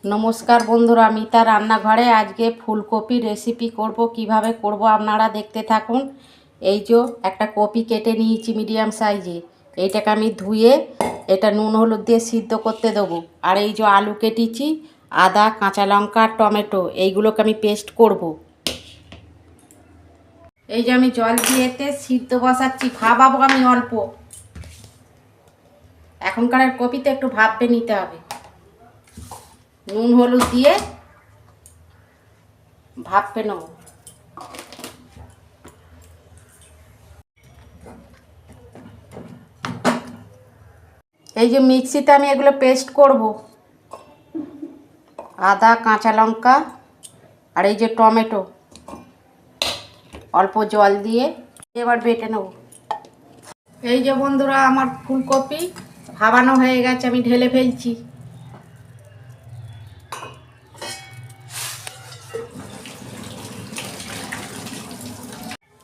নমস্কার বন্ধুরা, আমি তার রান্নাঘরে আজকে ফুলকপি রেসিপি করব। কিভাবে করব আপনারা দেখতে থাকুন। এই যে একটা কপি কেটে নিয়েছি মিডিয়াম সাইজে, এইটাকে আমি ধুয়ে এটা নুন হলুদ দিয়ে সিদ্ধ করতে দেবো। আর এই যে আলু কেটেছি, আদা, কাঁচা লঙ্কা, টমেটো, এইগুলোকে আমি পেস্ট করব। এই যে আমি জল দিয়েতে সিদ্ধ বসাচ্ছি, ভাবাবো আমি অল্প। এখনকার কপিতে একটু ভাপে নিতে হবে। নুন হলুদ দিয়ে ভাপে নেব। এই যে মিক্সিতে আমি এগুলো পেস্ট করব, আদা, কাঁচা লঙ্কা আর এই যে টমেটো, অল্প জল দিয়ে এবার বেটে নেব। এই যে বন্ধুরা, আমার ফুলকপি ভাবানো হয়ে গেছে, আমি ঢেলে ফেলছি।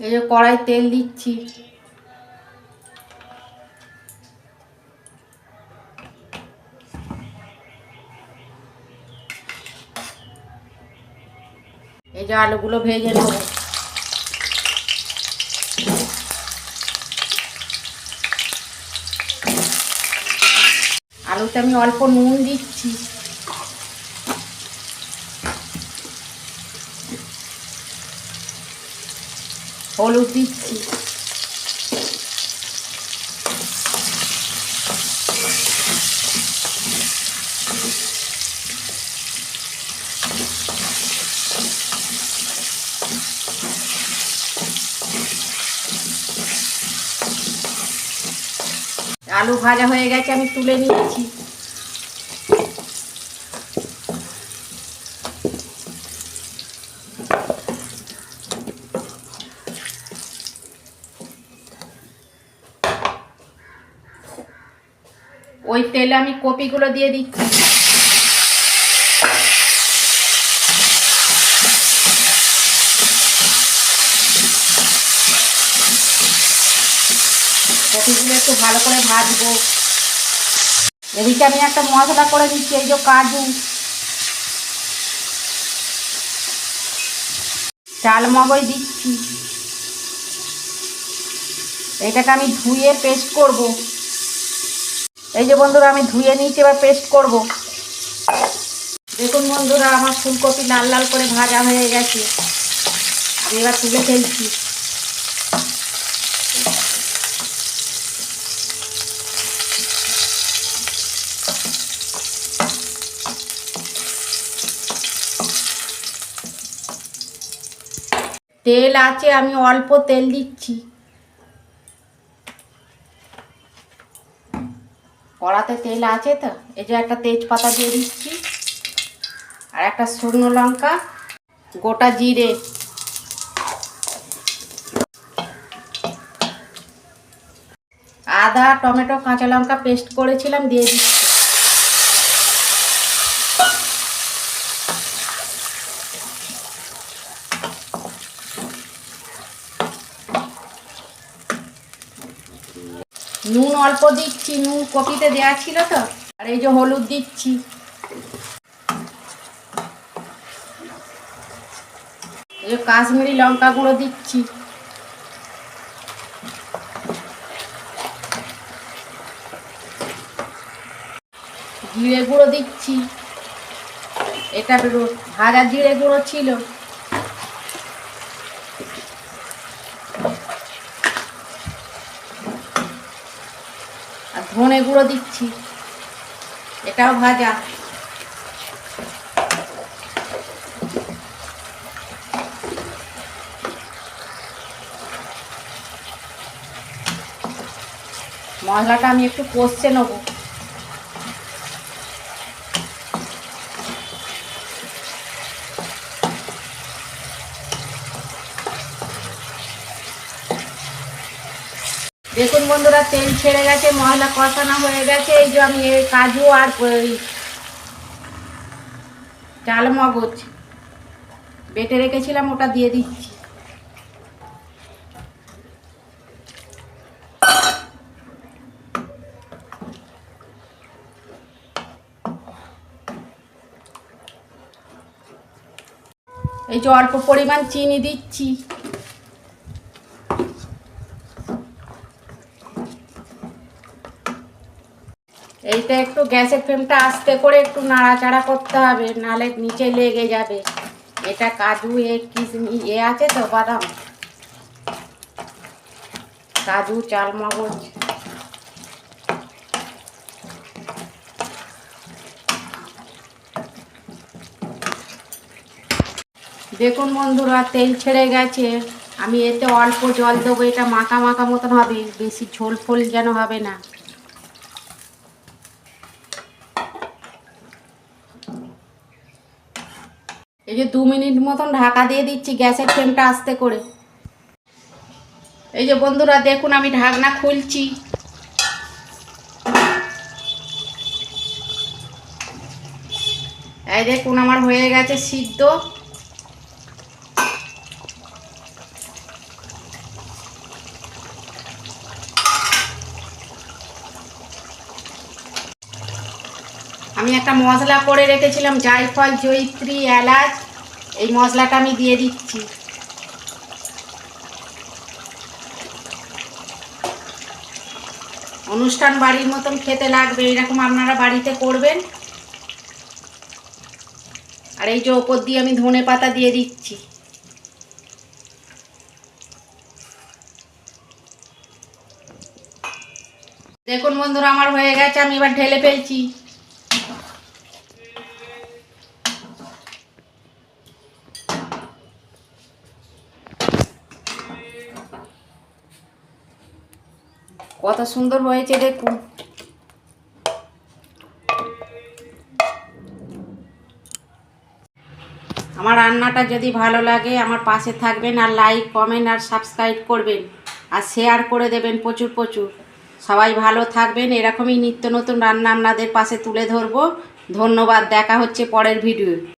এই যে কড়াই তেল দিচ্ছি। এই যে আলুগুলো ভেজে নেব। আলুতে আমি অল্প নুন দিচ্ছি, হলুদ দিচ্ছি, আলু ভাজা হয়ে গেছে, আমি তুলে নিচ্ছি। ওই তেলে আমি কপিগুলো দিয়ে দিচ্ছি। কপিগুলো একটু ভালো করে ভাজবো। এদিকে আমি একটা মশলা করে দিচ্ছি। এই যে কাজু, চাল মগজ দিচ্ছি। এটাকে আমি ধুয়ে পেস্ট করব। এই যে বন্ধুরা, আমি ধুয়ে নিয়েছি, এবার পেস্ট করব। দেখুন বন্ধুরা, আমার ফুলকপি লাল লাল করে ভাজা হয়ে গেছে। আমি এবার তুলে ফেলছি। তেল আছে, আমি অল্প তেল দিচ্ছি। কড়াতে তেল আছে তো, এই যে একটা তেজপাতা দিয়ে দিচ্ছি, আর একটা শুকনো লঙ্কা, গোটা জিরে, আদা, টমেটো, কাঁচা লঙ্কা পেস্ট করেছিলাম দিয়ে দিচ্ছি। নুন অল্প দিচ্ছি, নুন কপিতে দেওয়া ছিল তো। আর এই যে হলুদ দিচ্ছি। এই যে কাশ্মীরি লঙ্কা গুঁড়ো দিচ্ছি। জিরে গুঁড়ো দিচ্ছি, এটা ভাজা জিরে গুঁড়ো ছিল। আর ধনে গুঁড়ো দিচ্ছি, এটাও ভাজা। মশলাটা আমি একটু কষে নেব। দেখুন বন্ধুরা, তেল ছেড়ে গেছে, মশলা কষানো হয়ে গেছে। এই যে আমি এই কাজু আর চাল মগজ বেটে রেখেছিলাম, ওটা দিয়ে দিচ্ছি। এই যে অল্প পরিমাণ চিনি দিচ্ছি। এইটা একটু গ্যাসের ফ্লেমটা আস্তে করে একটু নাড়াচাড়া করতে হবে, নাহলে নিচে লেগে যাবে। এটা কাজু কিশমিশ আছে তো, বাদাম, কাজু, চালমগজ। দেখুন বন্ধুরা, তেল ছেড়ে গেছে। আমি এতে অল্প জল দেবো, এটা মাখা মাখা মতন হবে, বেশি ঝোল ফোল যেন হবে না। এই যে 2 মিনিট মতন ঢাকা দিয়ে দিচ্ছি, গ্যাসের ফ্লেমটা আস্তে করে। এই যে বন্ধুরা দেখুন, আমি ঢাকনা খুলছি। এই দেখুন আমার হয়ে গেছে সিদ্ধ। আমি একটা মশলা করে রেখেছিলাম, জায়ফল, জয়িত্রী, এলাচ, এই মশলাটা আমি দিয়ে দিচ্ছি। অনুষ্ঠান বাড়ির মতন খেতে লাগবে, এরকম আপনারা বাড়িতে করবেন। আর এই যে ওপর দিয়ে আমি ধনে পাতা দিয়ে দিচ্ছি। দেখুন বন্ধুরা আমার হয়ে গেছে, আমি এবার ঢেলে ফেলছি। কত সুন্দর হয়েছে দেখুন। আমার রান্নাটা যদি ভালো লাগে আমার পাশে থাকবেন, আর লাইক, কমেন্ট আর সাবস্ক্রাইব করবেন, আর শেয়ার করে দেবেন প্রচুর প্রচুর। সবাই ভালো থাকবেন, এরকমই নিত্য নতুন রান্না আপনাদের পাশে তুলে ধরবো। ধন্যবাদ, দেখা হচ্ছে পরের ভিডিও।